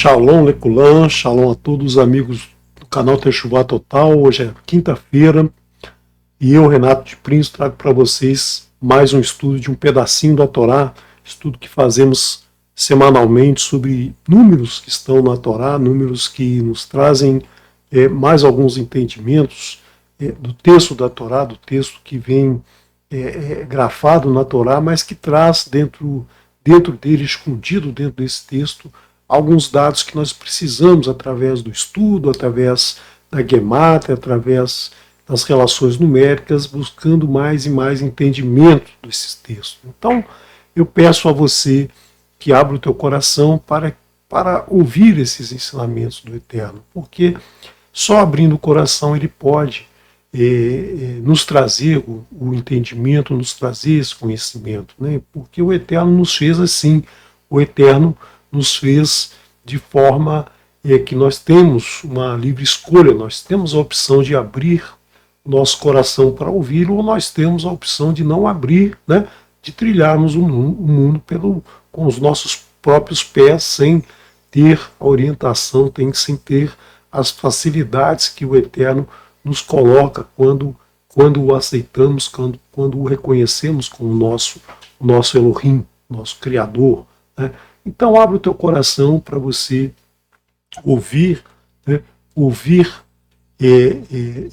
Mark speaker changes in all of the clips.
Speaker 1: Shalom Lekulam, shalom a todos os amigos do canal Techuvá Total. Hoje é quinta-feira e eu, Renato de Prince, trago para vocês mais um estudo de um pedacinho da Torá, estudo que fazemos semanalmente sobre números que estão na Torá, números que nos trazem mais alguns entendimentos do texto da Torá, do texto que vem grafado na Torá, mas que traz dentro dele, escondido dentro desse texto, alguns dados que nós precisamos através do estudo, através da Gemátria, através das relações numéricas, buscando mais e mais entendimento desses textos. Então, eu peço a você que abra o teu coração para ouvir esses ensinamentos do Eterno, porque só abrindo o coração ele pode nos trazer o entendimento, nos trazer esse conhecimento, né? Porque o Eterno nos fez assim, o Eterno nos fez de forma que nós temos uma livre escolha, nós temos a opção de abrir nosso coração para ouvi-lo, ou nós temos a opção de não abrir, né? De trilharmos o mundo com os nossos próprios pés, sem ter a orientação, sem ter as facilidades que o Eterno nos coloca quando o aceitamos, quando o reconhecemos como o nosso Elohim, nosso Criador, né? Então abre o teu coração para você ouvir, né,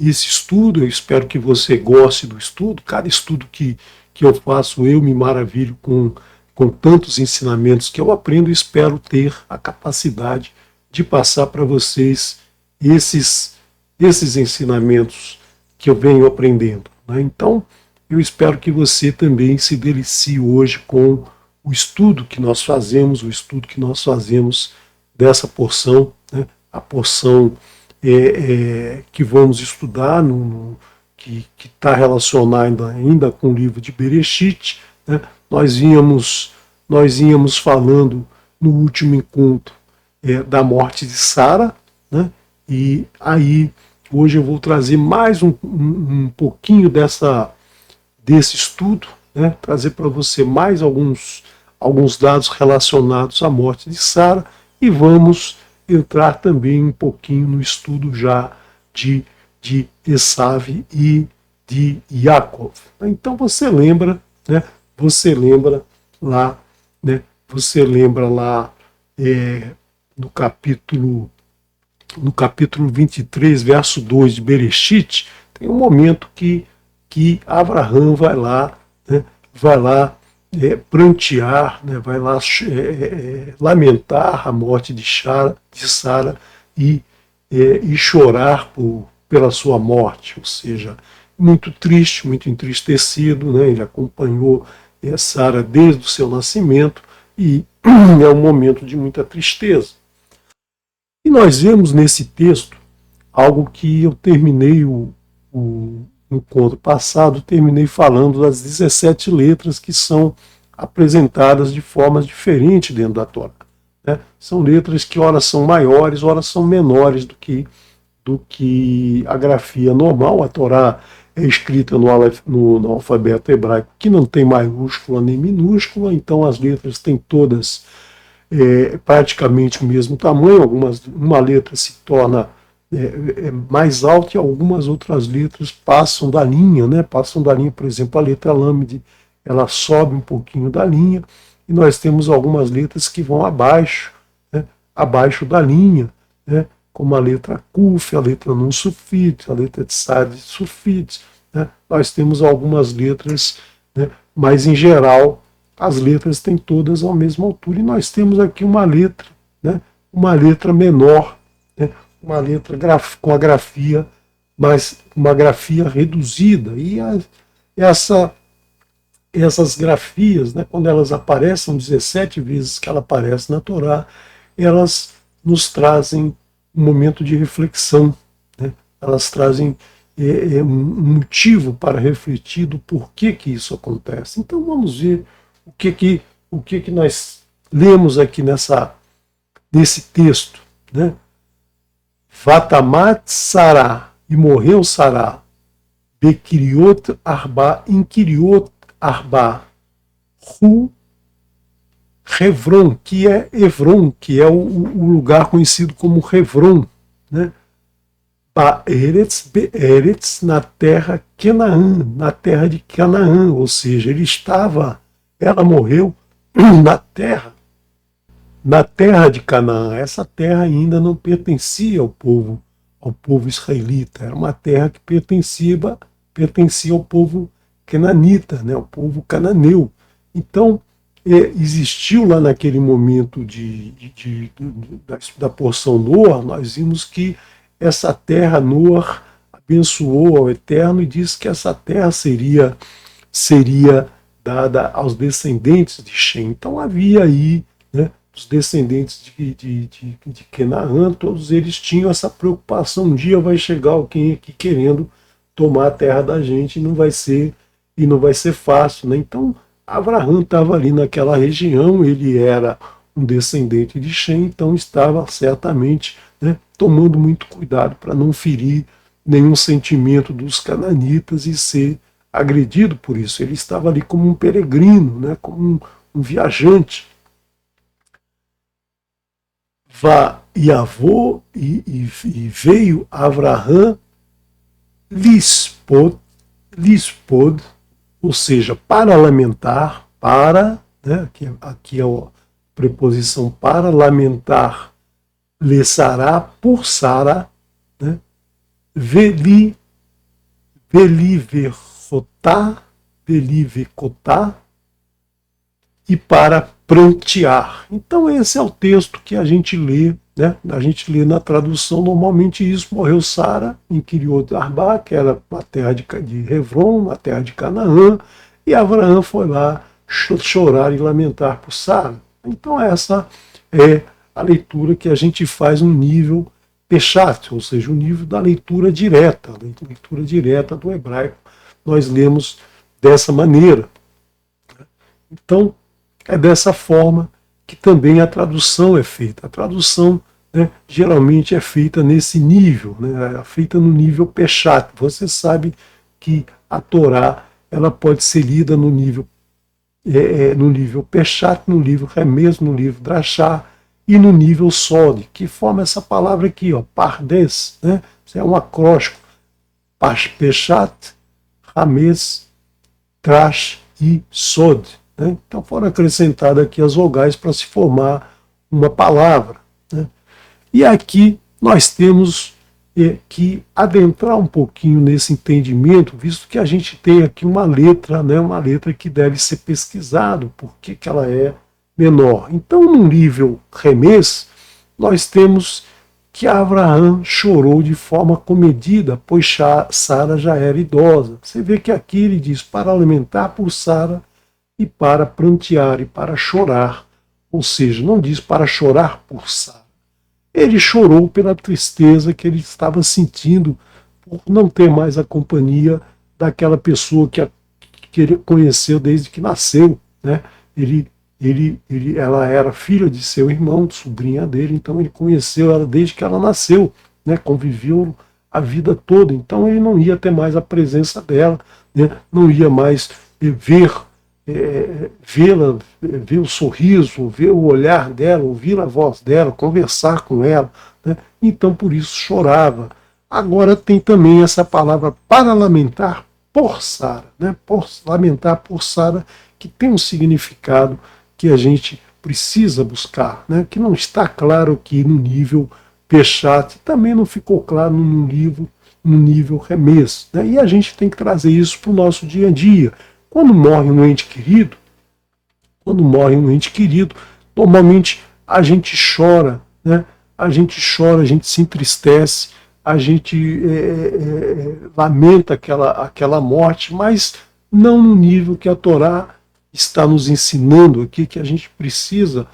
Speaker 1: esse estudo. Eu espero que você goste do estudo. Cada estudo que eu faço, eu me maravilho com tantos ensinamentos que eu aprendo, e espero ter a capacidade de passar para vocês esses ensinamentos que eu venho aprendendo, né? Então, eu espero que você também se delicie hoje com o estudo que nós fazemos, dessa porção, né? A porção que vamos estudar, que está relacionada ainda com o livro de Bereshit, né? Nós íamos falando no último encontro da morte de Sara, né? E aí hoje eu vou trazer mais um pouquinho desse estudo, né? Trazer para você mais alguns dados relacionados à morte de Sara, e vamos entrar também um pouquinho no estudo já de Esav e de Yaakov. Então você lembra, né? Você lembra lá no capítulo 23, verso 2 de Bereshit, tem um momento que Abraham vai lá prantear, né, vai lá lamentar a morte de Sara e chorar pela sua morte, ou seja, muito triste, muito entristecido, né? Ele acompanhou Sara desde o seu nascimento e é um momento de muita tristeza. E nós vemos nesse texto algo que eu terminei no encontro passado, terminei falando das 17 letras que são apresentadas de formas diferentes dentro da Torá, né? São letras que ora são maiores, ora são menores do que a grafia normal. A Torá é escrita no alfabeto hebraico, que não tem maiúscula nem minúscula, então as letras têm todas praticamente o mesmo tamanho. Uma letra se torna mais alta e algumas outras letras passam da linha, né? Passam da linha, por exemplo, a letra Lâmede, ela sobe um pouquinho da linha, e nós temos algumas letras que vão abaixo, né? Abaixo da linha, né? Como a letra Kuf, a letra Nun Sufit, a letra Tzad Sufit, né? Nós temos algumas letras, né? Mas em geral as letras têm todas a mesma altura, e nós temos aqui uma letra, né? Uma letra menor, né? Uma letra com a grafia, mas uma grafia reduzida. E essas grafias, né, quando elas aparecem, 17 vezes que ela aparece na Torá, elas nos trazem um momento de reflexão, né? Elas trazem um motivo para refletir do porquê que isso acontece. Então vamos ver o que nós lemos aqui nesse texto, né? Vatamat Sará, e morreu Sará, Bekiriot Arba, em Kiriot Arba, Hu Hebron, que é Hebron, que é o lugar conhecido como Hebron, né? Baeretz, Beeretz, na terra Canaã, na terra de Canaã, ou seja, ela morreu na terra de Canaã. Essa terra ainda não pertencia ao povo israelita, era uma terra que pertencia ao povo cananita, né, ao povo cananeu. Então, existiu lá naquele momento da porção Noar, nós vimos que essa terra Noar abençoou ao Eterno e disse que essa terra seria dada aos descendentes de Shem. Então havia aí, né, os descendentes de Canaã, todos eles tinham essa preocupação: um dia vai chegar alguém aqui querendo tomar a terra da gente e não vai ser fácil, né? Então Abraão estava ali naquela região, ele era um descendente de Shem, então estava certamente, né, tomando muito cuidado para não ferir nenhum sentimento dos cananitas e ser agredido por isso. Ele estava ali como um peregrino, né, como um viajante. Yavô e veio Abraão lispod, ou seja, para lamentar, né, aqui é a preposição para lamentar, lesará por Sara, né, velivecotá, e para prantear. Então esse é o texto que a gente lê, né? A gente lê na tradução, normalmente isso: morreu Sara em Kiriot Arba, que era a terra de Hebron, a terra de Canaã, e Abraão foi lá chorar e lamentar por Sara. Então essa é a leitura que a gente faz no nível Peshat, ou seja, o nível da leitura direta do hebraico. Nós lemos dessa maneira. Então, é dessa forma que também a tradução é feita. A tradução, né, geralmente é feita nesse nível, né, é feita no nível Peshat. Você sabe que a Torá ela pode ser lida no nível Peshat, no nível Remes, no nível Drashá e no nível Sod, que forma essa palavra aqui, ó, Pardes, né? Isso é um acróstico: Peshat, Remes, Drash e Sod. Né? Então foram acrescentadas aqui as vogais para se formar uma palavra. Né? E aqui nós temos que adentrar um pouquinho nesse entendimento, visto que a gente tem aqui uma letra, né, uma letra que deve ser pesquisado, porque que ela é menor. Então, no nível Remes, nós temos que Abraão chorou de forma comedida, pois Sara já era idosa. Você vê que aqui ele diz para lamentar por Sara e para prantear e para chorar, ou seja, não diz para chorar por Sara. Ele chorou pela tristeza que ele estava sentindo por não ter mais a companhia daquela pessoa que ele conheceu desde que nasceu, né? Ela era filha de seu irmão, sobrinha dele, então ele conheceu ela desde que ela nasceu, né? Conviveu a vida toda, então ele não ia ter mais a presença dela, né? Não ia mais vê-la, ver o sorriso, ver o olhar dela, ouvir a voz dela, conversar com ela, né? Então por isso chorava. Agora tem também essa palavra para lamentar por Sara, né? Lamentar por Sara, que tem um significado que a gente precisa buscar, né? Que não está claro aqui no nível Peshat, também não ficou claro no nível Remes, né? E a gente tem que trazer isso para o nosso dia a dia. Quando morre um ente querido, normalmente a gente chora, né? A gente se entristece, a gente lamenta aquela morte, mas não no nível que a Torá está nos ensinando aqui, que a gente precisa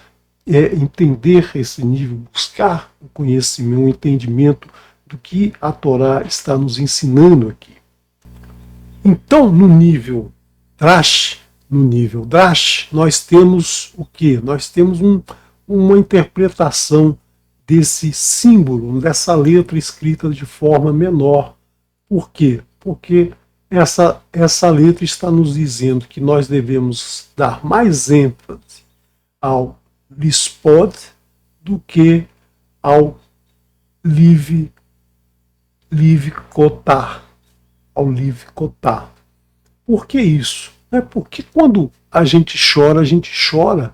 Speaker 1: entender esse nível, buscar o conhecimento, o entendimento do que a Torá está nos ensinando aqui. Então, no nível Drash, nós temos o quê? Nós temos uma interpretação desse símbolo, dessa letra escrita de forma menor. Por quê? Porque essa letra está nos dizendo que nós devemos dar mais ênfase ao lispod do que ao live kotar, ao live kotar. Por que isso? Porque quando a gente chora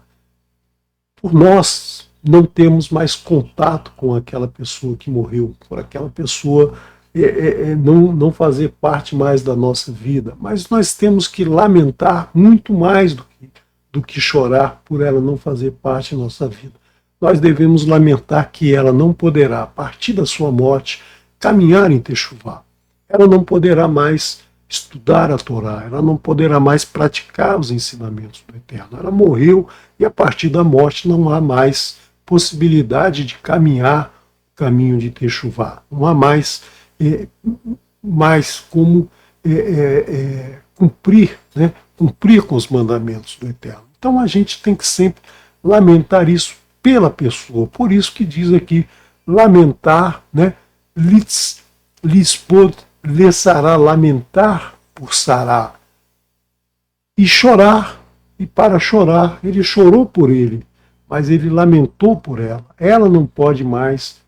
Speaker 1: por nós não temos mais contato com aquela pessoa que morreu, por aquela pessoa não fazer parte mais da nossa vida. Mas nós temos que lamentar muito mais do que chorar por ela não fazer parte da nossa vida. Nós devemos lamentar que ela não poderá, a partir da sua morte, caminhar em Techuvá. Ela não poderá mais estudar a Torá, ela não poderá mais praticar os ensinamentos do Eterno. Ela morreu e a partir da morte não há mais possibilidade de caminhar o caminho de Techuvá. Não há mais como cumprir com os mandamentos do Eterno. Então a gente tem que sempre lamentar isso pela pessoa. Por isso que diz aqui, lamentar, lispod, lesará, lamentar por Sará. E chorar, e para chorar, ele chorou por ele, mas ele lamentou por ela. Ela não pode mais,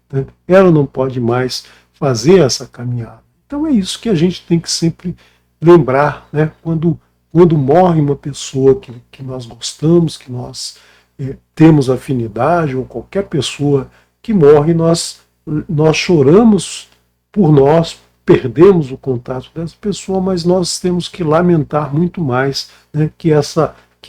Speaker 1: fazer essa caminhada. Então é isso que a gente tem que sempre lembrar, quando morre uma pessoa que nós gostamos, que nós temos afinidade, ou qualquer pessoa que morre, nós choramos por nós, perdemos o contato dessa pessoa, mas nós temos que lamentar muito mais que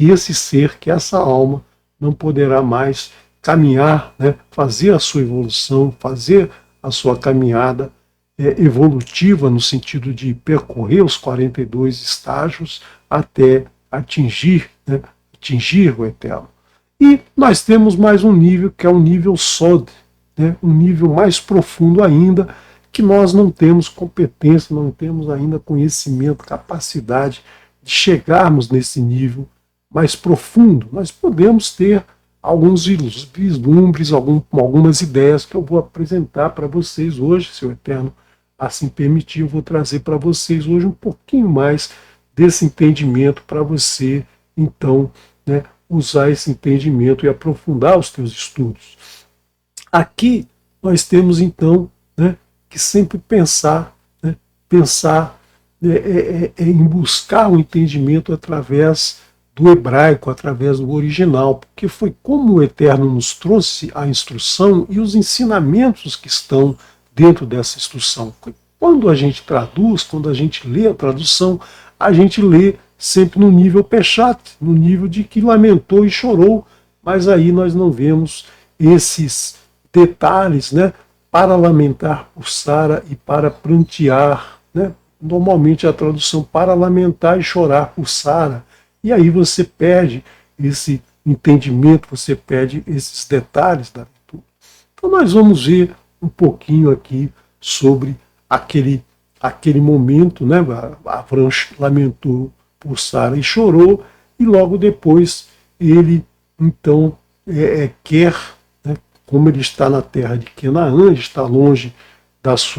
Speaker 1: esse ser, que essa alma não poderá mais caminhar, fazer a sua evolução, fazer a sua caminhada evolutiva no sentido de percorrer os 42 estágios até atingir o Eterno. E nós temos mais um nível, que é o nível Sod, um nível mais profundo ainda, que nós não temos competência, não temos ainda conhecimento, capacidade de chegarmos nesse nível mais profundo. Nós podemos ter alguns vislumbres, algumas ideias que eu vou apresentar para vocês hoje, se o Eterno assim permitir, eu vou trazer para vocês hoje um pouquinho mais desse entendimento para você, então, usar esse entendimento e aprofundar os teus estudos. Aqui nós temos, então, que sempre pensar em buscar o entendimento através do hebraico, através do original, porque foi como o Eterno nos trouxe a instrução e os ensinamentos que estão dentro dessa instrução. Quando a gente traduz, quando a gente lê a tradução, a gente lê sempre no nível Peshat, no nível de que lamentou e chorou, mas aí nós não vemos esses detalhes, para lamentar por Sara e para prantear, Normalmente a tradução para lamentar e chorar por Sara, e aí você perde esse entendimento, você perde esses detalhes da leitura. Então nós vamos ver um pouquinho aqui sobre aquele momento, Avram lamentou por Sara e chorou, e logo depois ele então quer, como ele está na terra de Canaã, está longe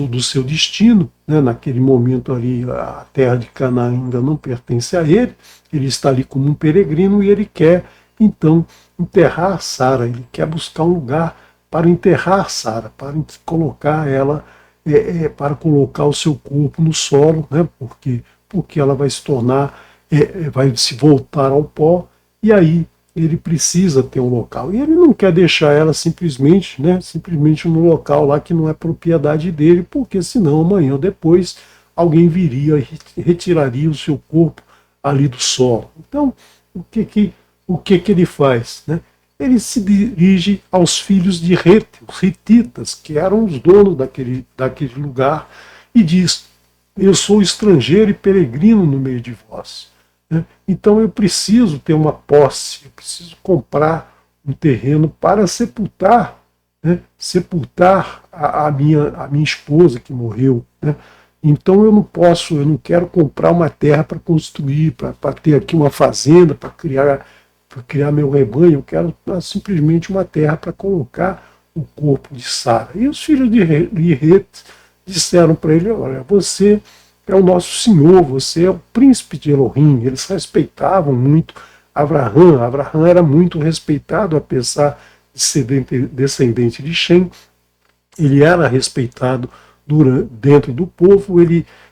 Speaker 1: do seu destino, naquele momento ali a terra de Canaã ainda não pertence a ele, ele está ali como um peregrino e ele quer então enterrar Sara, ele quer buscar um lugar para enterrar Sara, para colocar ela, para colocar o seu corpo no solo, porque ela vai se tornar, vai se voltar ao pó, e aí ele precisa ter um local. E ele não quer deixar ela simplesmente no local lá que não é propriedade dele, porque senão amanhã ou depois alguém viria e retiraria o seu corpo ali do solo. Então, o que ele faz? Ele se dirige aos filhos de Het, os hititas, que eram os donos daquele lugar, e diz: eu sou estrangeiro e peregrino no meio de vós. Então eu preciso ter uma posse, eu preciso comprar um terreno para sepultar a minha esposa que morreu. Então eu não quero comprar uma terra para construir, para ter aqui uma fazenda, para criar meu rebanho, eu quero simplesmente uma terra para colocar o corpo de Sara. E os filhos de Het disseram para ele: olha, você é o nosso senhor, você é o príncipe de Elohim. Eles respeitavam muito Abraham era muito respeitado, apesar de ser descendente de Shem, ele era respeitado dentro do povo,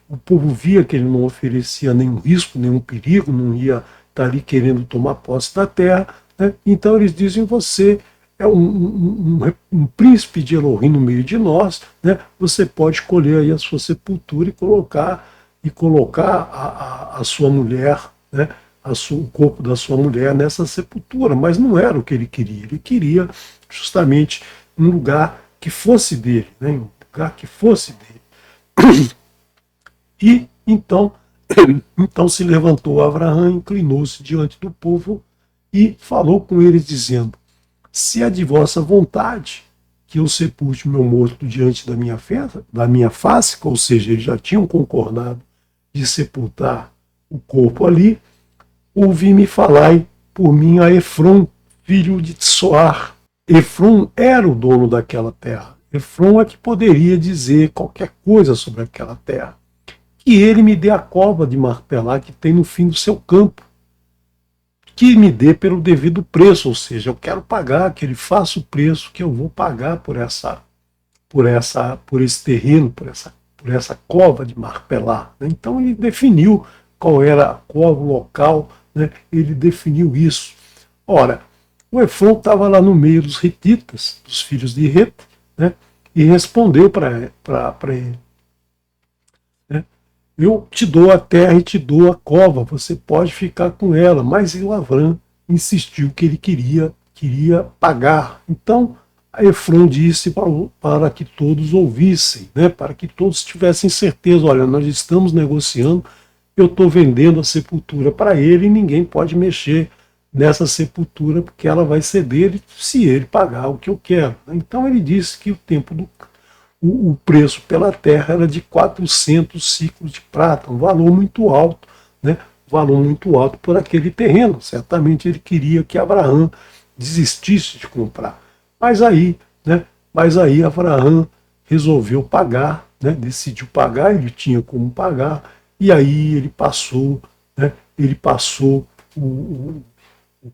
Speaker 1: o povo via que ele não oferecia nenhum risco, nenhum perigo, não ia estar ali querendo tomar posse da terra, né? Então eles dizem, você é um príncipe de Elohim no meio de nós, né? Você pode escolher aí a sua sepultura e colocar a sua mulher, né? O corpo da sua mulher nessa sepultura, mas não era o que ele queria justamente um lugar que fosse dele, né? Um lugar que fosse dele. E então se levantou Abraão, inclinou-se diante do povo e falou com eles, dizendo: se é de vossa vontade que eu sepulte o meu morto diante da minha face, ou seja, eles já tinham concordado de sepultar o corpo ali, ouvi-me falai por mim a Efron, filho de Soar. Efron era o dono daquela terra. Efron é que poderia dizer qualquer coisa sobre aquela terra. Que ele me dê a cova de Marpelá que tem no fim do seu campo. Que me dê pelo devido preço, ou seja, eu quero pagar, que ele faça o preço que eu vou pagar por esse terreno, por essa cova de Marpelá. Então ele definiu qual era a cova, o local, né? Ele definiu isso. Ora, o Efron estava lá no meio dos hititas, dos filhos de Het, né? E respondeu para ele: eu te dou a terra e te dou a cova, você pode ficar com ela. Mas Abraham insistiu que ele queria pagar. Então Efron disse para que todos ouvissem, né, para que todos tivessem certeza: olha, nós estamos negociando, eu estou vendendo a sepultura para ele e ninguém pode mexer nessa sepultura porque ela vai ser dele se ele pagar o que eu quero. Então ele disse que o preço pela terra era de 400 ciclos de prata, um valor muito alto, né? Um valor muito alto por aquele terreno. Certamente ele queria que Abraão desistisse de comprar. Mas aí Abraão resolveu pagar, né? Decidiu pagar, ele tinha como pagar, e aí ele passou, né? Ele passou o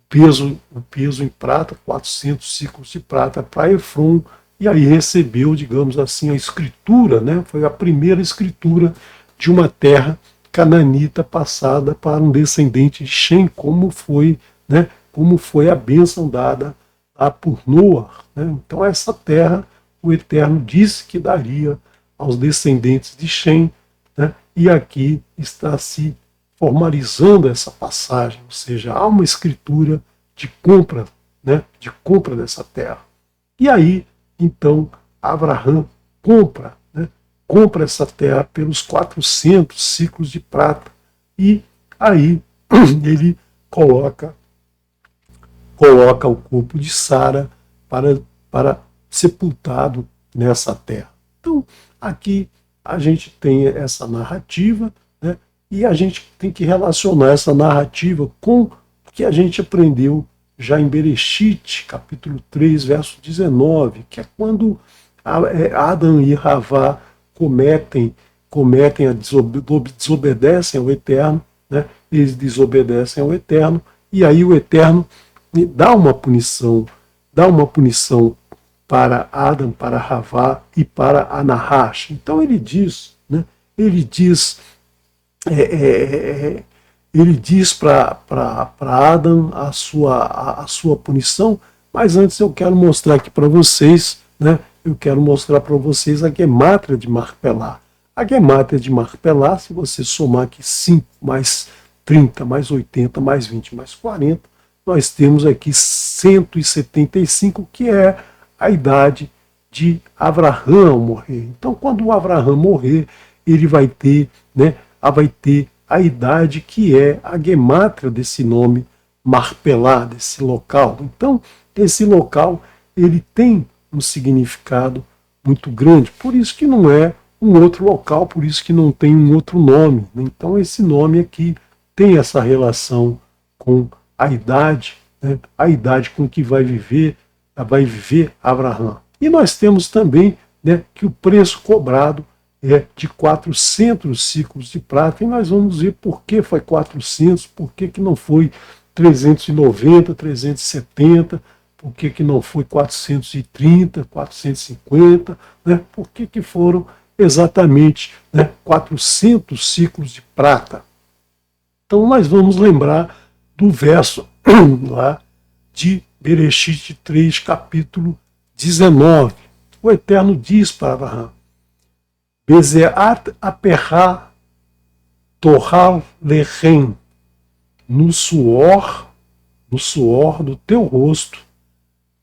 Speaker 1: peso em prata, 400 ciclos de prata para Efron. E aí recebeu, digamos assim, a escritura, né? Foi a primeira escritura de uma terra cananita passada para um descendente de Shem, como foi, né? Como foi a bênção dada por Noa, né? Então essa terra, o Eterno disse que daria aos descendentes de Shem, né? E aqui está se formalizando essa passagem, ou seja, há uma escritura de compra, né? De compra dessa terra. E aí então Abraão compra essa terra pelos 400 ciclos de prata. E aí ele coloca o corpo de Sara para sepultado nessa terra. Então aqui a gente tem essa narrativa, né, e a gente tem que relacionar essa narrativa com o que a gente aprendeu já em Bereshit, capítulo 3, verso 19, que é quando Adão e Havá desobedecem ao Eterno, né? Eles desobedecem ao Eterno, e aí o Eterno dá uma punição para Adão, para Havá e para Anahash. Então ele diz, né? Ele diz para Adão a sua punição, mas antes eu quero mostrar aqui para vocês, né? Eu quero mostrar para vocês a gemátria de Marpelá. A gemátria de Marpelá, se você somar aqui 5 mais 30 mais 80 mais 20 mais 40, nós temos aqui 175, que é a idade de Abraão ao morrer. Então, quando o Abraão morrer, ele vai ter a idade que é a gemátria desse nome Marpelá, desse local. Então, esse local ele tem um significado muito grande, por isso que não é um outro local, por isso que não tem um outro nome. Então esse nome aqui tem essa relação com a idade, né, a idade com que vai viver Abraão. E nós temos também, né, que o preço cobrado é de 400 ciclos de prata, e nós vamos ver por que foi 400, por que não foi 390, 370, por que não foi 430, 450, né? Por que foram exatamente, né, 400 ciclos de prata? Então nós vamos lembrar do verso lá de Bereshit 3, capítulo 19. O Eterno diz para Abraham: Bezeat aperra torral lechem, no suor do teu rosto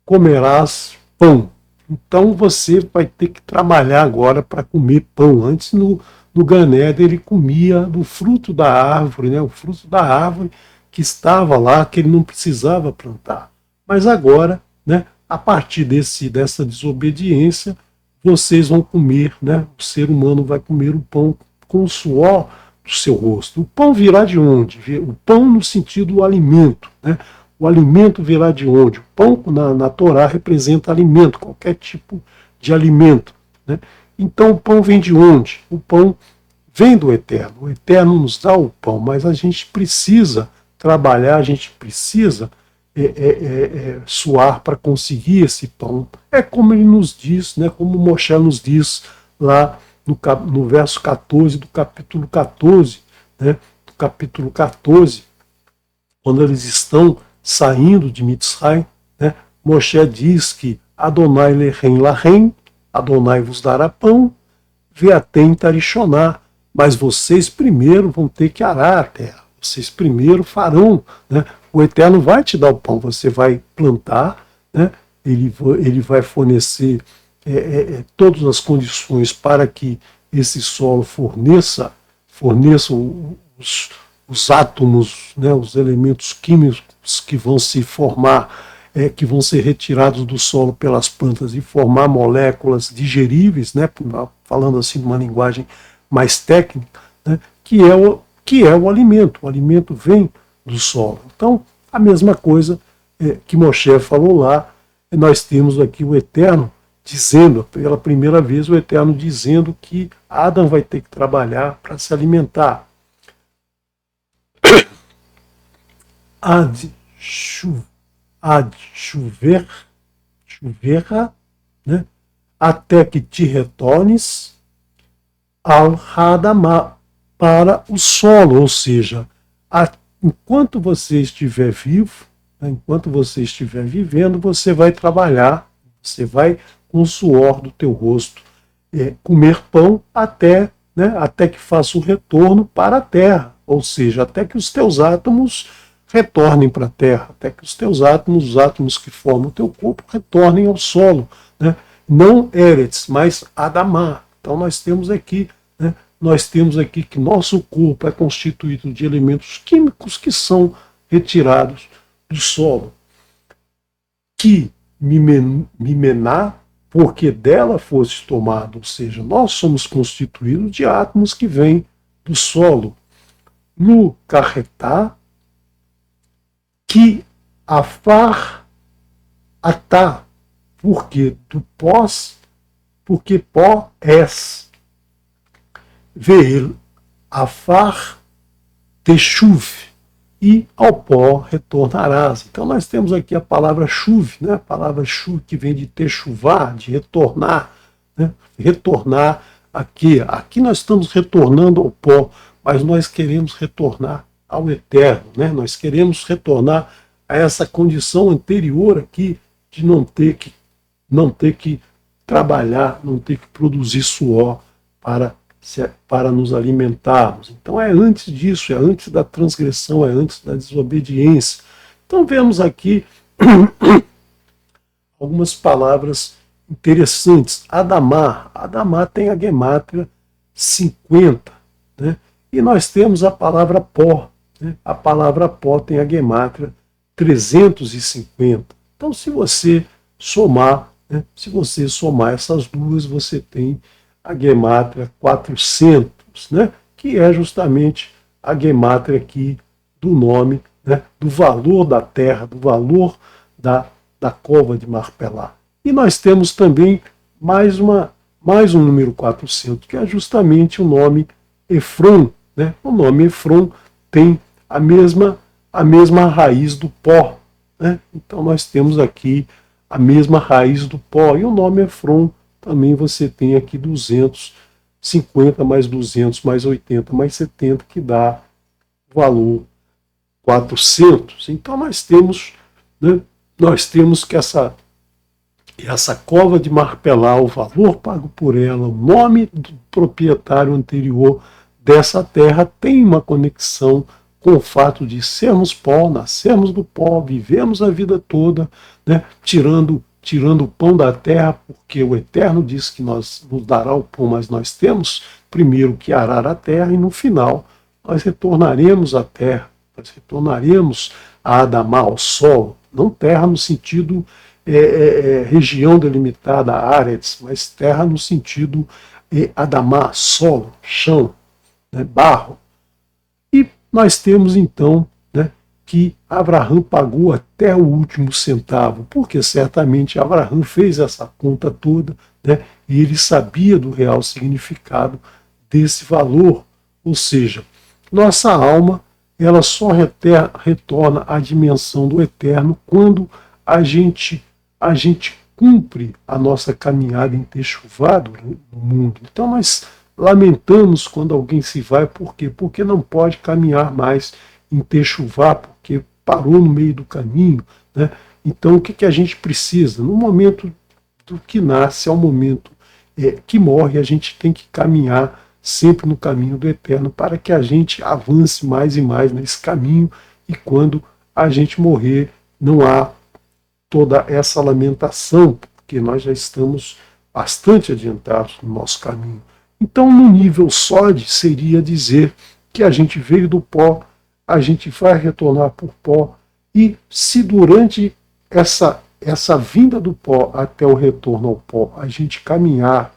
Speaker 1: comerás pão. Então você vai ter que trabalhar agora para comer pão. Antes no Ganéden ele comia do fruto da árvore, né? O fruto da árvore que estava lá, que ele não precisava plantar. Mas agora, né, a partir dessa desobediência, vocês vão comer, né? O ser humano vai comer o pão com o suor do seu rosto. O pão virá de onde? O pão no sentido do alimento, né? O alimento virá de onde? O pão na Torá representa alimento, qualquer tipo de alimento, né? Então o pão vem de onde? O pão vem do Eterno. O Eterno nos dá o pão, mas a gente precisa trabalhar, a gente precisa suar para conseguir esse pão. É como ele nos diz, né, como Moshe nos diz lá no verso 14 do capítulo 14, né, do capítulo 14, quando eles estão saindo de Mitzray, né, Moshe diz que Adonai lechem lachem, Adonai vos dará pão, veatem tarishoná, mas vocês primeiro vão ter que arar a terra, vocês primeiro farão, né? O Eterno vai te dar o pão, você vai plantar, né? Ele vai fornecer todas as condições para que esse solo forneça os átomos, né? Os elementos químicos que vão se formar, que vão ser retirados do solo pelas plantas e formar moléculas digeríveis, né? Falando assim de uma linguagem mais técnica, né? que é o alimento. O alimento vem do solo. Então, a mesma coisa que Moshe falou lá, nós temos aqui o Eterno dizendo, pela primeira vez, o Eterno dizendo que Adão vai ter que trabalhar para se alimentar. Ad chover, né? Até que te retornes ao Hadamá, para o solo, ou seja, enquanto você estiver vivo, né, enquanto você estiver vivendo, você vai trabalhar, você vai com o suor do teu rosto comer pão até que faça o retorno para a terra, ou seja, até que os teus átomos retornem para a terra, até que os teus átomos, os átomos que formam o teu corpo, retornem ao solo, né? Não Eretz, mas Adamá. Então nós temos aqui que nosso corpo é constituído de elementos químicos que são retirados do solo. Que mimená, porque dela fosse tomado, ou seja, nós somos constituídos de átomos que vêm do solo. No carretá, que afar atá, porque pó és. Veil afar techuv, e ao pó retornarás. Então nós temos aqui a palavra chuv, né? A palavra chuv que vem de techuvá, de retornar, né? Retornar aqui. Aqui nós estamos retornando ao pó, mas nós queremos retornar ao eterno, né? Nós queremos retornar a essa condição anterior aqui de não ter que trabalhar, não ter que produzir suor para nos alimentarmos. Então é antes disso, é antes da transgressão, é antes da desobediência. Então vemos aqui algumas palavras interessantes. Adamá tem a gemátria 50, né? E nós temos a palavra pó, né? A palavra pó tem a gemátria 350. Então se você somar essas duas, você tem a gemátria 400, né? Que é justamente a gemátria aqui do nome, né? Do valor da terra, do valor da cova de Marpelá. E nós temos também mais um número 400, que é justamente o nome Efron, né? O nome Efron tem a mesma a mesma raiz do pó, né? Então nós temos aqui a mesma raiz do pó, e o nome Efron também você tem aqui 250 mais 200 mais 80 mais 70, que dá o valor 400. Então nós temos, né, que essa cova de Marpelá, o valor pago por ela, o nome do proprietário anterior dessa terra tem uma conexão com o fato de sermos pó, nascermos do pó, vivemos a vida toda, né, tirando o pão da terra, porque o Eterno diz que nos dará o pão, mas nós temos primeiro que arar a terra, e no final nós retornaremos à terra, nós retornaremos a Adamá, ao solo, não terra no sentido região delimitada, áreas, mas terra no sentido Adamá, solo, chão, né, barro. E nós temos então, né, que Abraão pagou até o último centavo, porque certamente Abraão fez essa conta toda, né, e ele sabia do real significado desse valor. Ou seja, nossa alma ela só retorna à dimensão do eterno quando a gente cumpre a nossa caminhada em Techuvá no mundo. Então nós lamentamos quando alguém se vai, por quê? Porque não pode caminhar mais em Techuvá, porque parou no meio do caminho, né? Então o que a gente precisa? No momento do que nasce ao momento que morre, a gente tem que caminhar sempre no caminho do eterno para que a gente avance mais e mais nesse caminho, e quando a gente morrer não há toda essa lamentação, porque nós já estamos bastante adiantados no nosso caminho. Então, no nível sólido, seria dizer que a gente veio do pó, a gente vai retornar por pó, e se durante essa vinda do pó até o retorno ao pó, a gente caminhar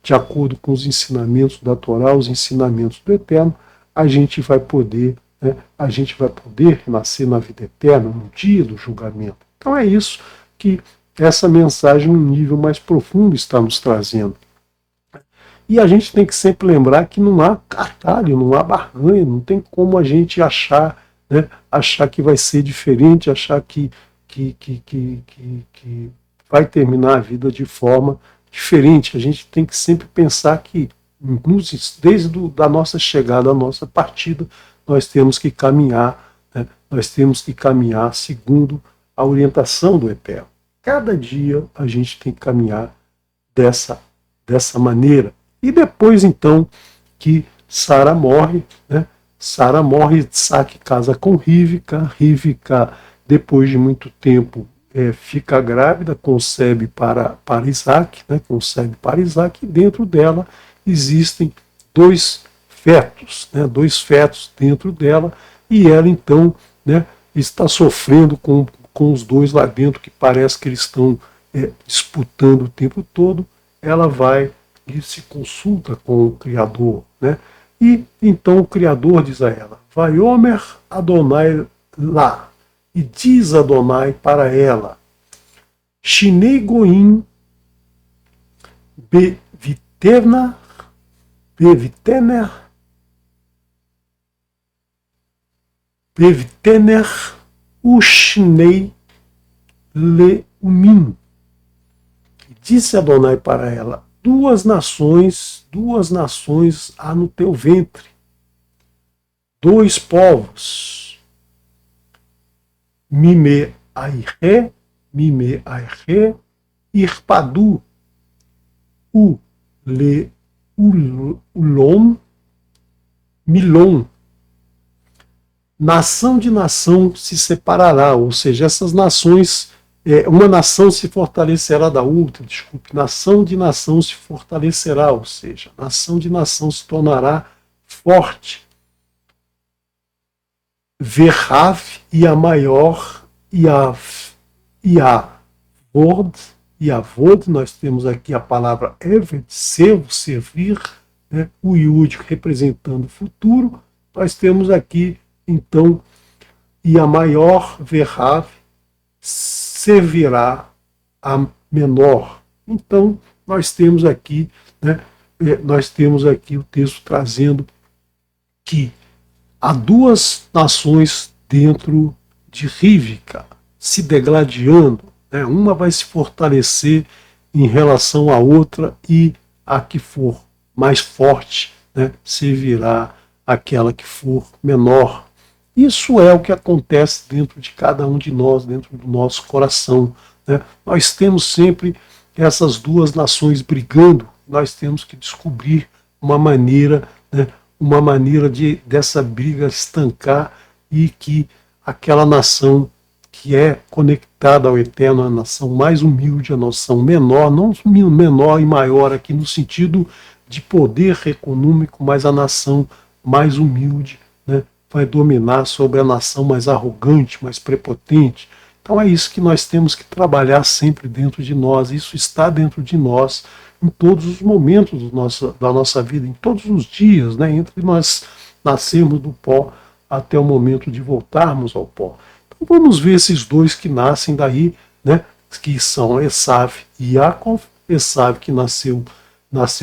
Speaker 1: de acordo com os ensinamentos da Torá, os ensinamentos do Eterno, a gente vai poder nascer na vida eterna, no dia do julgamento. Então é isso que essa mensagem, no nível mais profundo, está nos trazendo. E a gente tem que sempre lembrar que não há atalho, não há barganha, não tem como a gente achar que vai ser diferente, achar que vai terminar a vida de forma diferente. A gente tem que sempre pensar que, desde a nossa chegada, a nossa partida, nós temos que caminhar, né? Nós temos que caminhar segundo a orientação do Eterno. Cada dia a gente tem que caminhar dessa maneira. E depois, então, que Sara morre, né? Sara morre, Isaac casa com Rivka. Rivka, depois de muito tempo, fica grávida, concebe para Isaac, né? Concebe para Isaac, e dentro dela existem dois fetos, né? Dois fetos dentro dela, e ela então, né, está sofrendo com os dois lá dentro, que parece que eles estão disputando o tempo todo. Ela vai e se consulta com o Criador, né? E então o Criador diz a ela: Vaiomer Adonai lá, e diz Adonai para ela: Shinei Goim bevitener ushnei leumim. Disse Adonai para ela: duas nações há no teu ventre, dois povos, mime aire, irpadu, ulom, milom. Nação de nação se separará, ou seja, essas nações, uma nação se fortalecerá da outra, nação de nação se fortalecerá, ou seja, nação de nação se tornará forte. Verrav, e a maior, e a Vod, nós temos aqui a palavra Eved, servir, né, o Yud representando o futuro. Nós temos aqui, então, e a maior, Verrav, servirá a menor. Então, nós temos aqui, né, o texto trazendo que há duas nações dentro de Rivka, se degladiando, né? Uma vai se fortalecer em relação à outra e a que for mais forte, né, servirá aquela que for menor. Isso é o que acontece dentro de cada um de nós, dentro do nosso coração, né? Nós temos sempre essas duas nações brigando, nós temos que descobrir uma maneira, né, uma maneira dessa briga estancar e que aquela nação que é conectada ao Eterno, a nação mais humilde, a nação menor, não menor e maior aqui no sentido de poder econômico, mas a nação mais humilde, né, vai dominar sobre a nação mais arrogante, mais prepotente. Então é isso que nós temos que trabalhar sempre dentro de nós, isso está dentro de nós em todos os momentos da nossa vida, em todos os dias, né, entre nós nascermos do pó até o momento de voltarmos ao pó. Então vamos ver esses dois que nascem daí, né, que são Esav e Yaakov. Esav que nasceu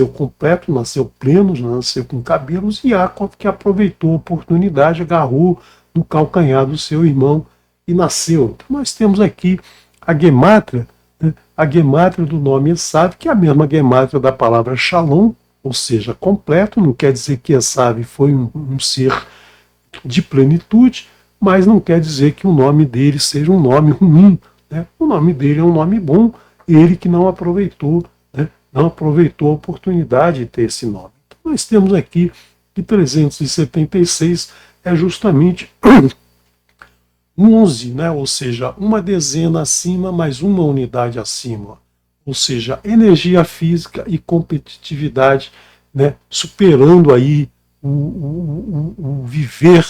Speaker 1: completo, nasceu pleno, nasceu com cabelos, e Yaakov que aproveitou a oportunidade, agarrou no calcanhar do seu irmão e nasceu. Então nós temos aqui a gemátria, né, a gemátria do nome Esav, que é a mesma gemátria da palavra Shalom, ou seja, completo. Não quer dizer que Esav foi um ser de plenitude, mas não quer dizer que o nome dele seja um nome ruim, né? O nome dele é um nome bom, ele que não aproveitou, né, não aproveitou a oportunidade de ter esse nome. Então nós temos aqui que 376 é justamente 11, né? Ou seja, uma dezena acima mais uma unidade acima, ou seja, energia física e competitividade, né, superando aí o viver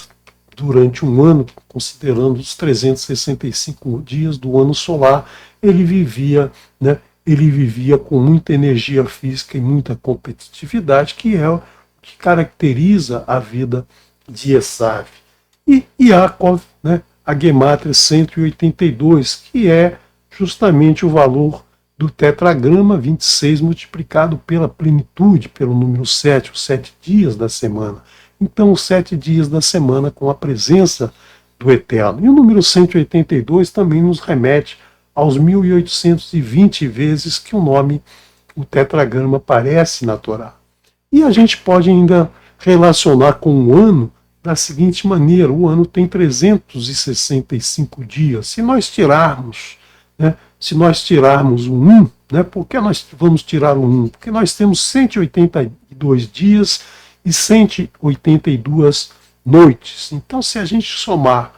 Speaker 1: durante um ano, considerando os 365 dias do ano solar. Ele vivia, né, ele vivia com muita energia física e muita competitividade, que é o que caracteriza a vida de Esav. E Yaakov, né, a gemátria 182, que é justamente o valor do tetragrama 26 multiplicado pela plenitude, pelo número 7, os 7 dias da semana. Então, os 7 dias da semana com a presença do Eterno. E o número 182 também nos remete aos 1820 vezes que o nome, o tetragrama, aparece na Torá. E a gente pode ainda relacionar com o ano da seguinte maneira: o ano tem 365 dias. Se nós tirarmos, né, o 1, né, por que nós vamos tirar o 1? Porque nós temos 182 dias e 182 noites. Então, se a gente somar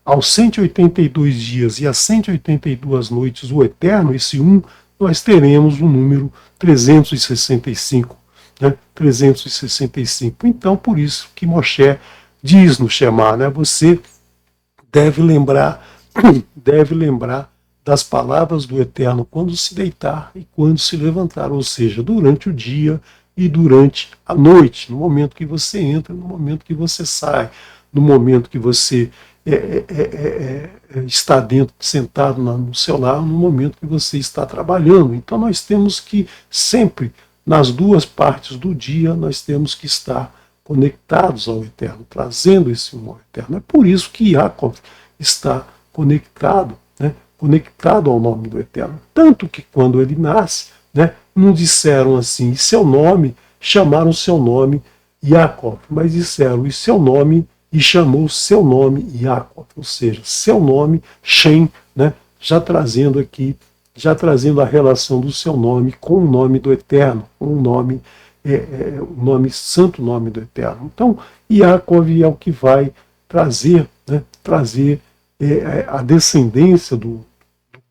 Speaker 1: aos 182 dias e às 182 noites o Eterno, esse 1, nós teremos o número 365. Né? 365. Então, por isso que Moshe diz no Shema, né? Você deve lembrar das palavras do Eterno quando se deitar e quando se levantar, ou seja, durante o dia e durante a noite, no momento que você entra, no momento que você sai, no momento que você está dentro, sentado no seu lar, no momento que você está trabalhando. Então nós temos que sempre, nas duas partes do dia, nós temos que estar conectados ao Eterno, trazendo esse humor eterno. É por isso que Yaakov está conectado, né, conectado ao nome do Eterno. Tanto que quando ele nasce, né, não disseram assim, e seu nome, chamaram seu nome Yaakov, mas disseram, e seu nome, e chamou seu nome Yaakov, ou seja, seu nome Shem, né, já trazendo a relação do seu nome com o nome do Eterno, com o nome, o santo nome do Eterno. Então, Yaakov é o que vai trazer, né, a descendência do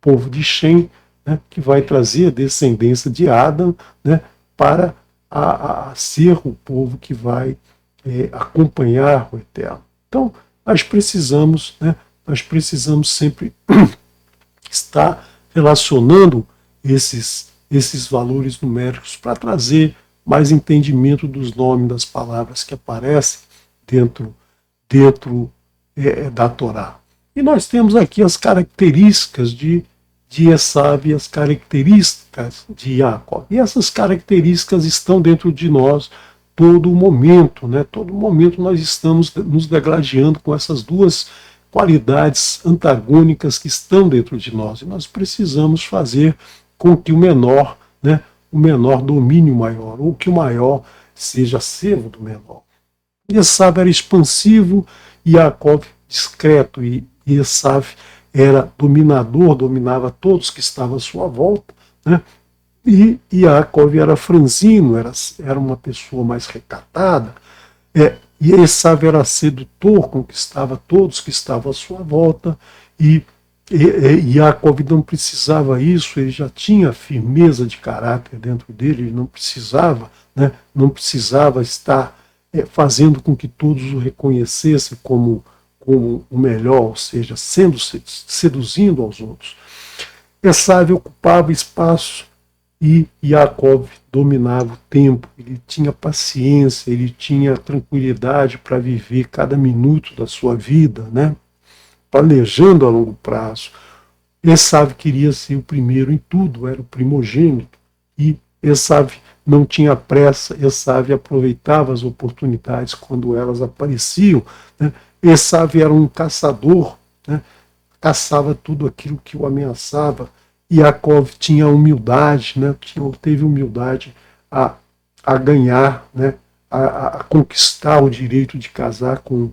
Speaker 1: povo de Shem, né, que vai trazer a descendência de Adam, né, para a ser o povo que vai acompanhar o Eterno. Então, nós precisamos sempre estar relacionando esses valores numéricos para trazer mais entendimento dos nomes das palavras que aparecem dentro da Torá. E nós temos aqui as características de Esav e as características de Yaakov. E essas características estão dentro de nós todo momento, né? Todo momento nós estamos nos degladiando com essas duas qualidades antagônicas que estão dentro de nós, e nós precisamos fazer com que o menor, né, o menor domine o maior, ou que o maior seja servo do menor. Esav era expansivo e Yaakov discreto, e Esav era dominador, dominava todos que estavam à sua volta, né? E Yaakov era franzino, era uma pessoa mais recatada, e Esav era sedutor, conquistava todos que estavam à sua volta, e Yaakov não precisava isso, ele já tinha firmeza de caráter dentro dele, ele não precisava, né, não precisava estar fazendo com que todos o reconhecessem como o melhor, ou seja, seduzindo aos outros. Esav ocupava espaço e Yaakov dominava o tempo, ele tinha paciência, ele tinha tranquilidade para viver cada minuto da sua vida, né? Planejando a longo prazo. Esav queria ser o primeiro em tudo, era o primogênito, e Esav não tinha pressa, Esav aproveitava as oportunidades quando elas apareciam, né? Esav era um caçador, né? Caçava tudo aquilo que o ameaçava. Yaakov tinha humildade, né? Teve humildade a ganhar, né? A conquistar o direito de casar com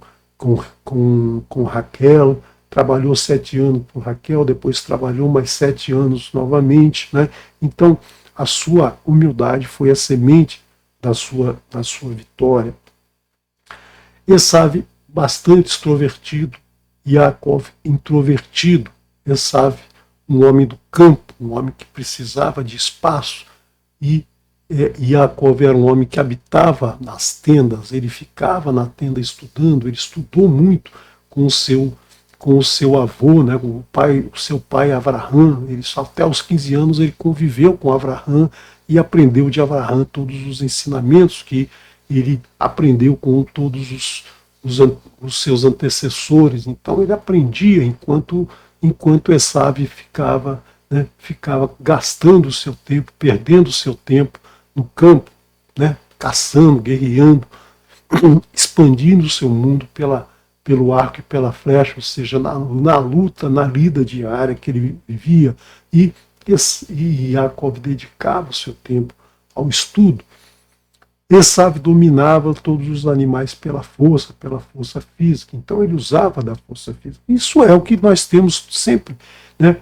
Speaker 1: Raquel, trabalhou 7 anos com Raquel, depois trabalhou mais 7 anos novamente, né? Então a sua humildade foi a semente da sua vitória. Esav bastante extrovertido, Yaakov introvertido. Esav um homem do campo, um homem que precisava de espaço, e Yaakov era um homem que habitava nas tendas, ele ficava na tenda estudando, ele estudou muito com o seu avô, né, o seu pai Avraham. Ele só até os 15 anos ele conviveu com Avraham e aprendeu de Avraham todos os ensinamentos que ele aprendeu com todos os seus antecessores. Então ele aprendia enquanto Esav ficava, né, ficava gastando o seu tempo, perdendo o seu tempo no campo, né, caçando, guerreando, expandindo o seu mundo pelo arco e pela flecha, ou seja, na luta, na lida diária que ele vivia, e Yaakov dedicava o seu tempo ao estudo. Esav dominava todos os animais pela força física, então ele usava da força física. Isso é o que nós temos sempre, né?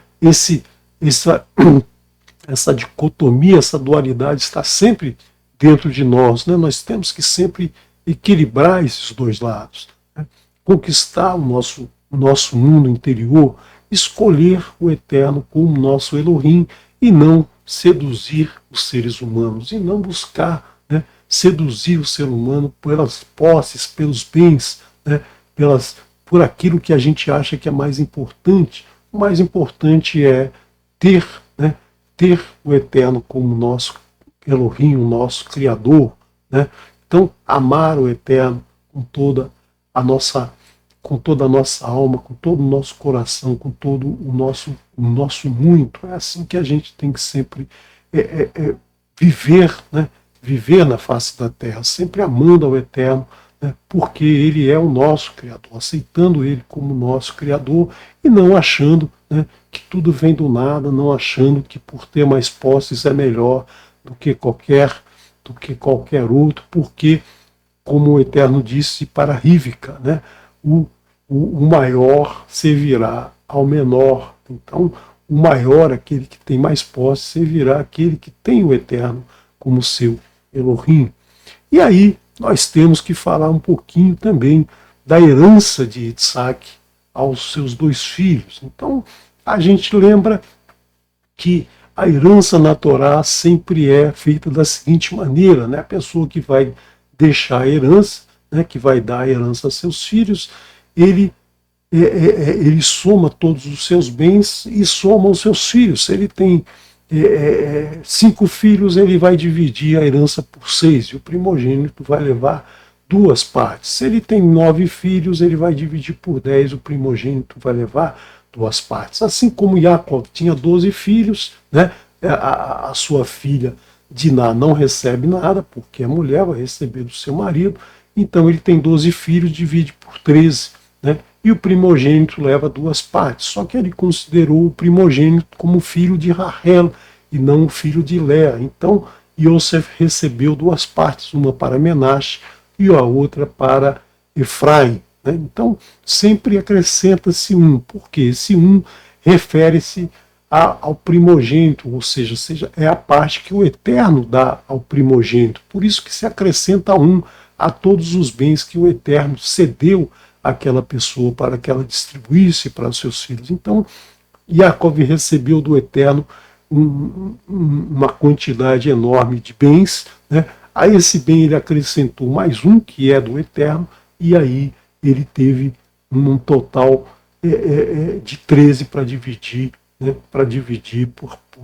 Speaker 1: Essa dicotomia, essa dualidade está sempre dentro de nós, né? Nós temos que sempre equilibrar esses dois lados, né? Conquistar o nosso mundo interior, escolher o Eterno como nosso Elohim e não seduzir os seres humanos, e não buscar, né, seduzir o ser humano pelas posses, pelos bens, né, por aquilo que a gente acha que é mais importante. O mais importante é ter o Eterno como nosso Elohim, o nosso Criador, né? Então, amar o Eterno com toda a nossa alma, com todo o nosso coração, com todo o nosso muito. É assim que a gente tem que sempre viver, né? Viver na face da terra, sempre amando ao Eterno, né? Porque Ele é o nosso Criador, aceitando Ele como nosso Criador e não achando, né, que tudo vem do nada, não achando que por ter mais posses é melhor do que qualquer outro, porque, como o Eterno disse para Rivka, né, o maior servirá ao menor. Então, o maior, aquele que tem mais posse, servirá aquele que tem o Eterno como seu Elohim. E aí nós temos que falar um pouquinho também da herança de Isaac aos seus 2 filhos. Então, a gente lembra que a herança na Torá sempre é feita da seguinte maneira, né? A pessoa que vai deixar a herança, né, que vai dar a herança a seus filhos, ele soma todos os seus bens e soma os seus filhos. Se ele tem 5 filhos, ele vai dividir a herança por 6, e o primogênito vai levar 2 partes. Se ele tem 9 filhos, ele vai dividir por 10, o primogênito vai levar 2 partes. Assim como Yaakov tinha 12 filhos, né, a sua filha Diná não recebe nada, porque a mulher vai receber do seu marido, então ele tem 12 filhos, divide por 13, né? E o primogênito leva 2 partes, só que ele considerou o primogênito como filho de Rahel e não o filho de Léa. Então Yosef recebeu 2 partes, uma para Menashe e a outra para Efraim. Né? Então sempre acrescenta-se um, porque esse um refere-se ao primogênito, ou seja, é a parte que o Eterno dá ao primogênito. Por isso que se acrescenta um a todos os bens que o Eterno cedeu àquela pessoa para que ela distribuísse para os seus filhos. Então, Yaakov recebeu do Eterno uma quantidade enorme de bens, né? A esse bem ele acrescentou mais um, que é do Eterno, e aí ele teve um total de 13 para dividir, né,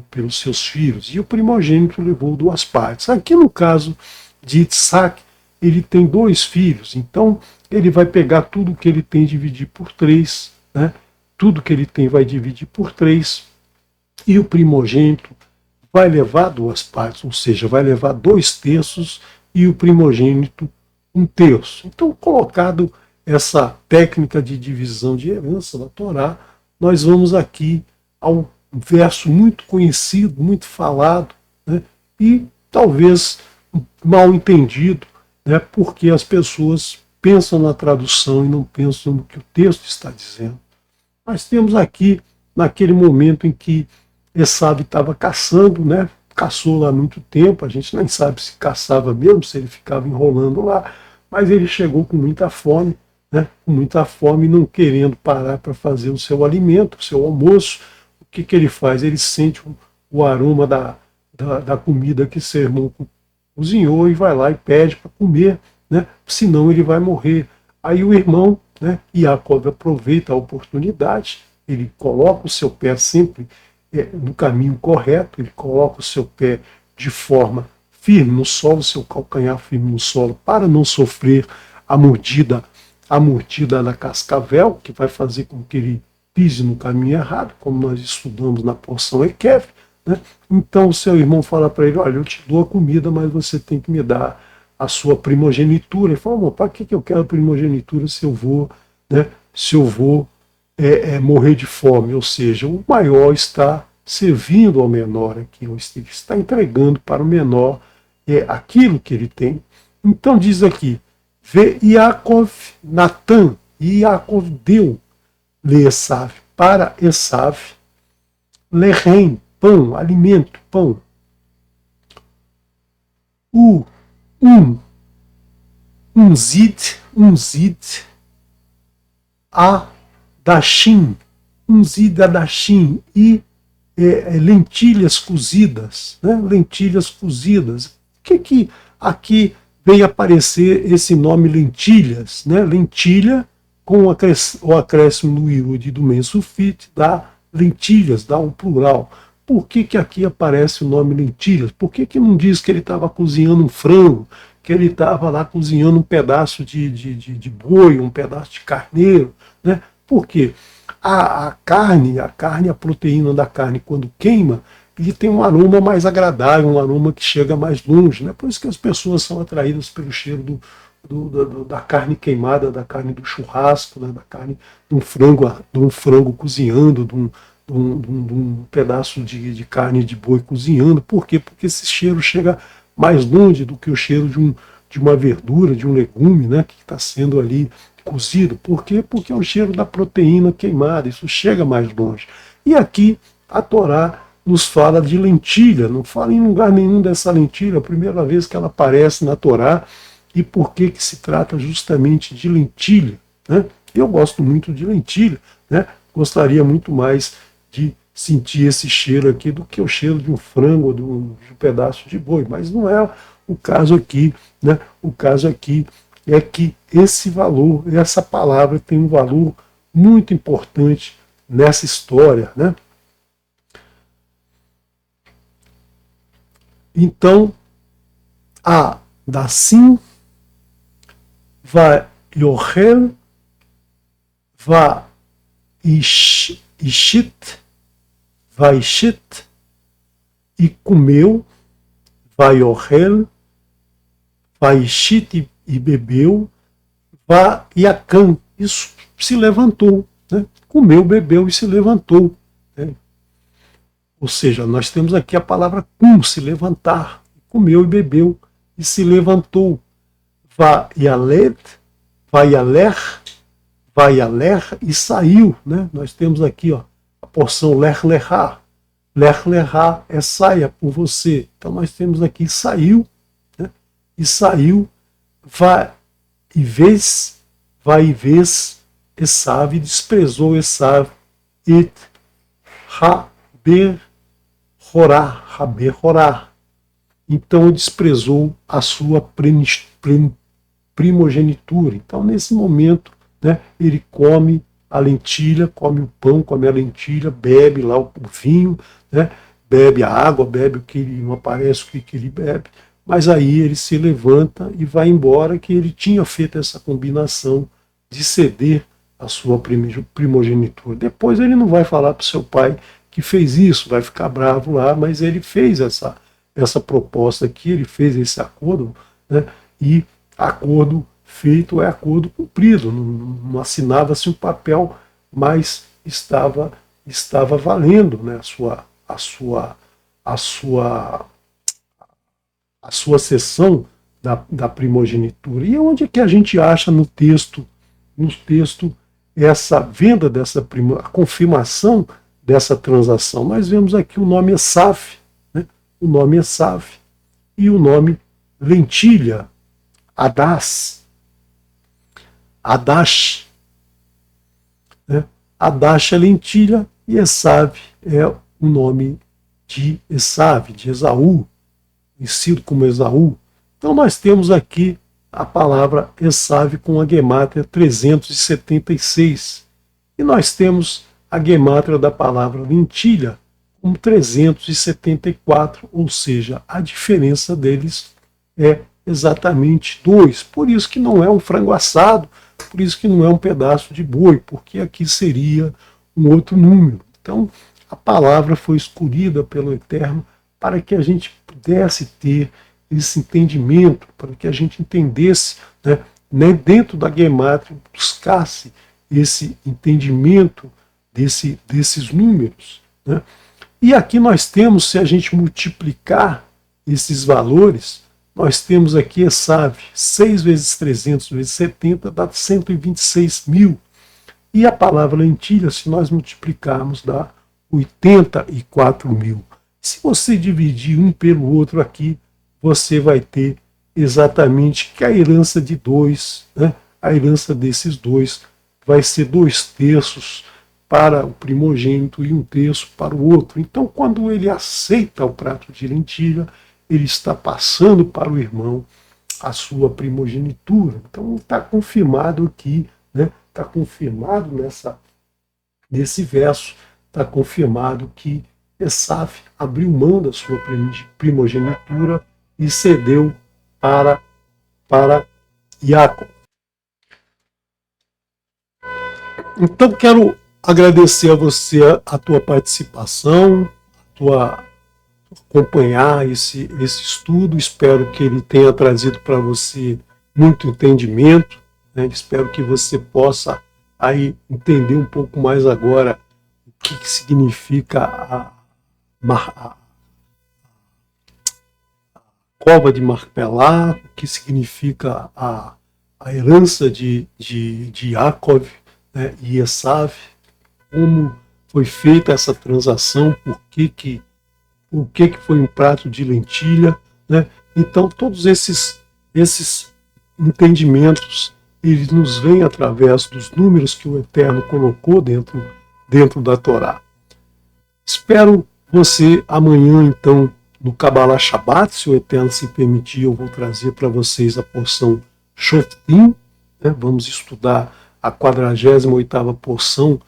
Speaker 1: pelos seus filhos. E o primogênito levou 2 partes. Aqui no caso de Isaac, ele tem 2 filhos, então ele vai pegar tudo que ele tem e dividir por 3, né? Tudo que ele tem vai dividir por 3, e o primogênito vai levar 2 partes, ou seja, vai levar 2 terços, e o primogênito 1 terço. Então, colocado essa técnica de divisão de herança da Torá, nós vamos aqui ao verso muito conhecido, muito falado, né, e talvez mal entendido, né, porque as pessoas pensam na tradução e não pensam no que o texto está dizendo. Nós temos aqui, naquele momento em que Esaú estava caçando, né, caçou lá muito tempo, a gente nem sabe se caçava mesmo, se ele ficava enrolando lá, mas ele chegou com muita fome, né, com muita fome, não querendo parar para fazer o seu alimento, o seu almoço. O que ele faz? Ele sente o aroma da comida que seu irmão cozinhou e vai lá e pede para comer, né, senão ele vai morrer. Aí o irmão, né, Yaakov, aproveita a oportunidade, ele coloca o seu pé sempre no caminho correto, ele coloca o seu pé de forma firme no solo, seu calcanhar firme no solo, para não sofrer a mordida da cascavel, que vai fazer com que ele pise no caminho errado, como nós estudamos na porção Ekev, né? Então o seu irmão fala para ele, olha, eu te dou a comida, mas você tem que me dar a sua primogenitura. Ele fala, para que eu quero primogenitura se eu vou, né, morrer de fome? Ou seja, o maior está servindo ao menor aqui, está entregando para o menor aquilo que ele tem. Então diz aqui, Ve Yaakov Natan, e Yaakov deu Esav, para Esav, Lehem, pão, alimento, pão. Zid, Adashim, Zid Adashim, e lentilhas cozidas, né? Lentilhas cozidas. Por que aqui veio aparecer esse nome lentilhas, né? Lentilha com o acréscimo do iud e do mensufite dá lentilhas, dá um plural. Por que aqui aparece o nome lentilhas? Por que não diz que ele estava cozinhando um frango, que ele estava lá cozinhando um pedaço de boi, um pedaço de carneiro, né? Por quê? A carne, a proteína da carne, quando queima, ele tem um aroma mais agradável, um aroma que chega mais longe. Né? Por isso que as pessoas são atraídas pelo cheiro da carne queimada, da carne do churrasco, né? Da carne de um frango cozinhando, de um pedaço de carne de boi cozinhando. Por quê? Porque esse cheiro chega mais longe do que o cheiro de uma verdura, de um legume, né? Que está sendo ali cozido. Por quê? Porque é o cheiro da proteína queimada, isso chega mais longe. E aqui a Torá nos fala de lentilha, não fala em lugar nenhum dessa lentilha, a primeira vez que ela aparece na Torá, e por que se trata justamente de lentilha. Né? Eu gosto muito de lentilha, né? Gostaria muito mais de sentir esse cheiro aqui do que o cheiro de um frango ou de um pedaço de boi, mas não é o caso aqui. Né? O caso aqui é que esse valor, essa palavra tem um valor muito importante nessa história. Né? Então, a Dassim va Yochel va Ishit, e comeu, Vaiohel, Vaishit e bebeu, Vaiacan, isso se levantou, né? Comeu, bebeu e se levantou. Né? Ou seja, nós temos aqui a palavra se levantar, comeu e bebeu e se levantou. Vaialet, Vaialer, Vaialer e saiu. Né? Nós temos aqui ó, a porção Ler Lerá. Ler Lerá é saia por você. Então nós temos aqui saiu, né? E saiu, vai e vez, Esav, desprezou Esav, et Haber-Horá. Então desprezou a sua primogenitura. Então nesse momento, né, ele come a lentilha, come o pão, come a lentilha, bebe lá o vinho, né, bebe a água, bebe o que ele, não aparece o que ele bebe, mas aí ele se levanta e vai embora, que ele tinha feito essa combinação de ceder a sua primogenitura. Depois ele não vai falar para o seu pai que fez isso, vai ficar bravo lá, mas ele fez essa proposta aqui, ele fez esse acordo, né, e acordo feito é acordo cumprido, não assinava-se um papel, mas estava valendo, né, a sua cessão da primogenitura. E onde é que a gente acha no texto essa venda a confirmação dessa transação? Nós vemos aqui o nome Esav, né, o nome Esav e o nome lentilha, Adash, né? Adash é lentilha e Esav é o nome de Esav, de Esaú, conhecido como Esaú. Então nós temos aqui a palavra Esav com a gemátria 376. E nós temos a gemátria da palavra lentilha como 374, ou seja, a diferença deles é exatamente 2. Por isso que não é um frango assado, por isso que não é um pedaço de boi, porque aqui seria um outro número. Então, a palavra foi escolhida pelo Eterno para que a gente pudesse ter esse entendimento, para que a gente entendesse, né, dentro da gemátria, buscasse esse entendimento desses números. Né? E aqui nós temos, se a gente multiplicar esses valores, nós temos aqui Esav, 6 vezes 300 vezes 70 dá 126 mil. E a palavra lentilha, se nós multiplicarmos, dá 84 mil. Se você dividir um pelo outro aqui, você vai ter exatamente que a herança de 2, né, a herança desses dois, vai ser 2/3 para o primogênito e 1/3 para o outro. Então, quando ele aceita o prato de lentilha, ele está passando para o irmão a sua primogenitura. Então está confirmado aqui, né? Está confirmado nesse verso, está confirmado que Esav abriu mão da sua primogenitura e cedeu para Jacó. Então quero agradecer a você a tua participação, a tua acompanhar esse estudo. Espero que ele tenha trazido para você muito entendimento, né? Espero que você possa aí entender um pouco mais agora o que significa a cova de Macpelá, o que significa a herança de Yaakov, né, e Esav, como foi feita essa transação, o que foi um prato de lentilha, né? Então todos esses entendimentos, eles nos vêm através dos números que o Eterno colocou dentro da Torá. Espero você amanhã, então, no Kabbalah Shabbat, se o Eterno se permitir, eu vou trazer para vocês a porção Shoftim, né? Vamos estudar a 48ª porção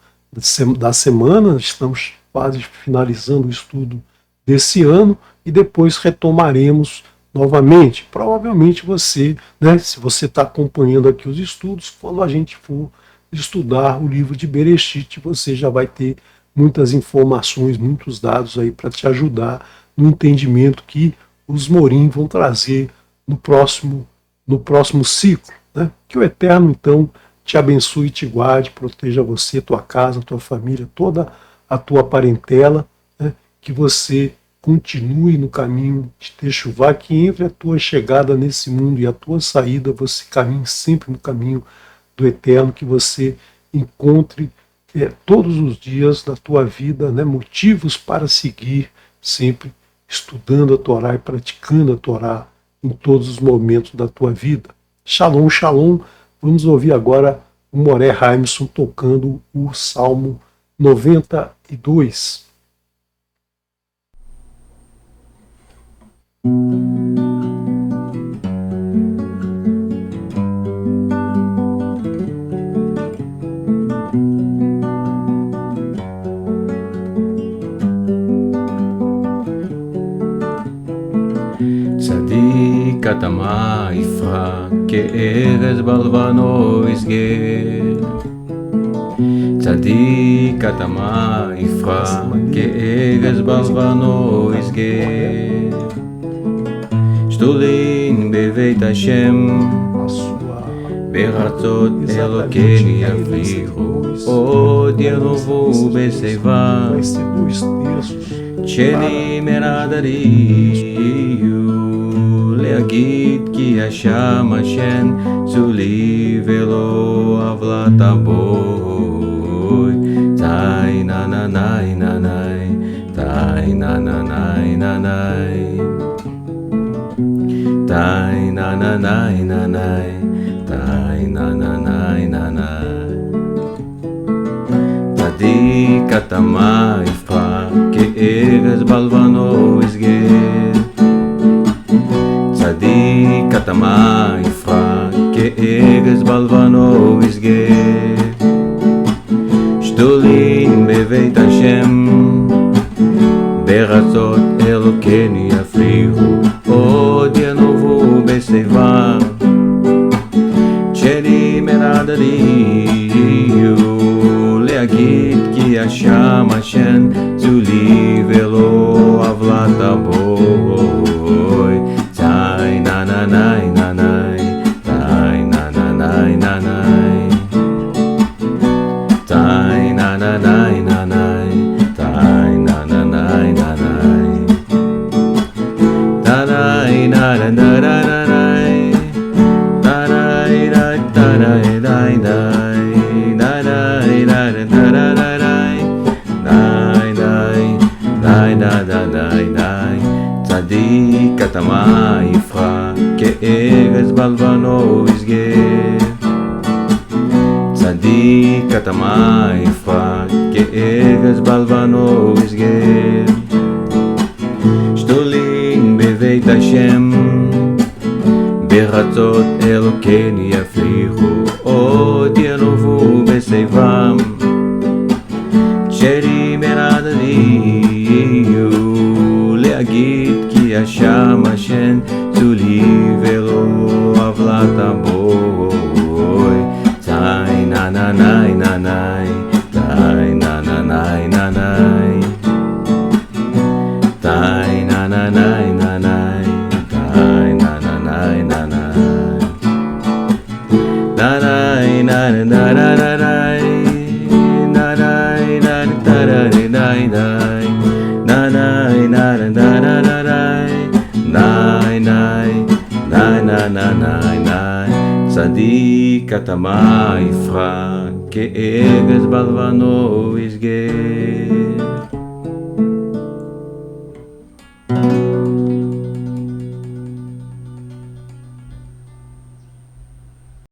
Speaker 1: da semana, estamos quase finalizando o estudo desse ano, e depois retomaremos novamente. Provavelmente você, né, se você está acompanhando aqui os estudos, quando a gente for estudar o livro de Bereshit, você já vai ter muitas informações, muitos dados aí para te ajudar no entendimento que os Morim vão trazer no próximo ciclo. Né? Que o Eterno, então, te abençoe e te guarde, proteja você, tua casa, tua família, toda a tua parentela, né? Que você continue no caminho de Techuvá, que entre a tua chegada nesse mundo e a tua saída, você caminhe sempre no caminho do Eterno, que você encontre todos os dias da tua vida, né, motivos para seguir sempre estudando a Torá e praticando a Torá em todos os momentos da tua vida. Shalom, shalom. Vamos ouvir agora o Moré Haimson tocando o Salmo 92.
Speaker 2: צדיק התמה יפרח כארז בלבנו יסגר. צדיק התמה יפרח כארז בלבנו יסגר. שתולין בבית השם בארצות אלוקינו יבליחו עוד ינובו בשיבה שלי מרדריו להגיד כי השם השן צולי ולא עוולת הבוי תאי נה נה נאי נה נאי תאי נה נה נאי נה נאי תאי נה נה נאי נה נאי תאי נה נה נאי נה נאי צדיק התמה יפרח כארז בלבנו יסגר צדיק התמה יפרח כארז בלבנו יסגר שתולין בבית השם בארצות אלוקינו יפריחו עוד ינובו בשיבה שלי מרדריו להגיד כי השם השן צולי ולא עוולת הבוי תאי נה נה נאי נה נאי תאי נה נה נאי נה נאי תאי נה נה נאי נה נאי תאי נה נה נאי נה נאי תאי נה נה נה נה נאי תאי נה תאי נה צדיק התמה יפרח כארז בלבנו יסגר צדיק התמה יפרח כארז בלבנו יסגר שתולין בבית השם בארצות אלוקינו יפריחו עוד ינובו בשיבם שלי מרדריו להגיד כי השם השן צולי ולא עוולת הבוי תאי נה נה נאי נה נאי תאי נה נה נאי נה נאי תאי נה נה נאי נה נאי תאי נה נה נאי נה נאי נה נאי נה נה נה נה נאי נה נאי נה נה נה נאי na na na na na na na na na na צדיק התמה יפרח כארז בלבנו יסגר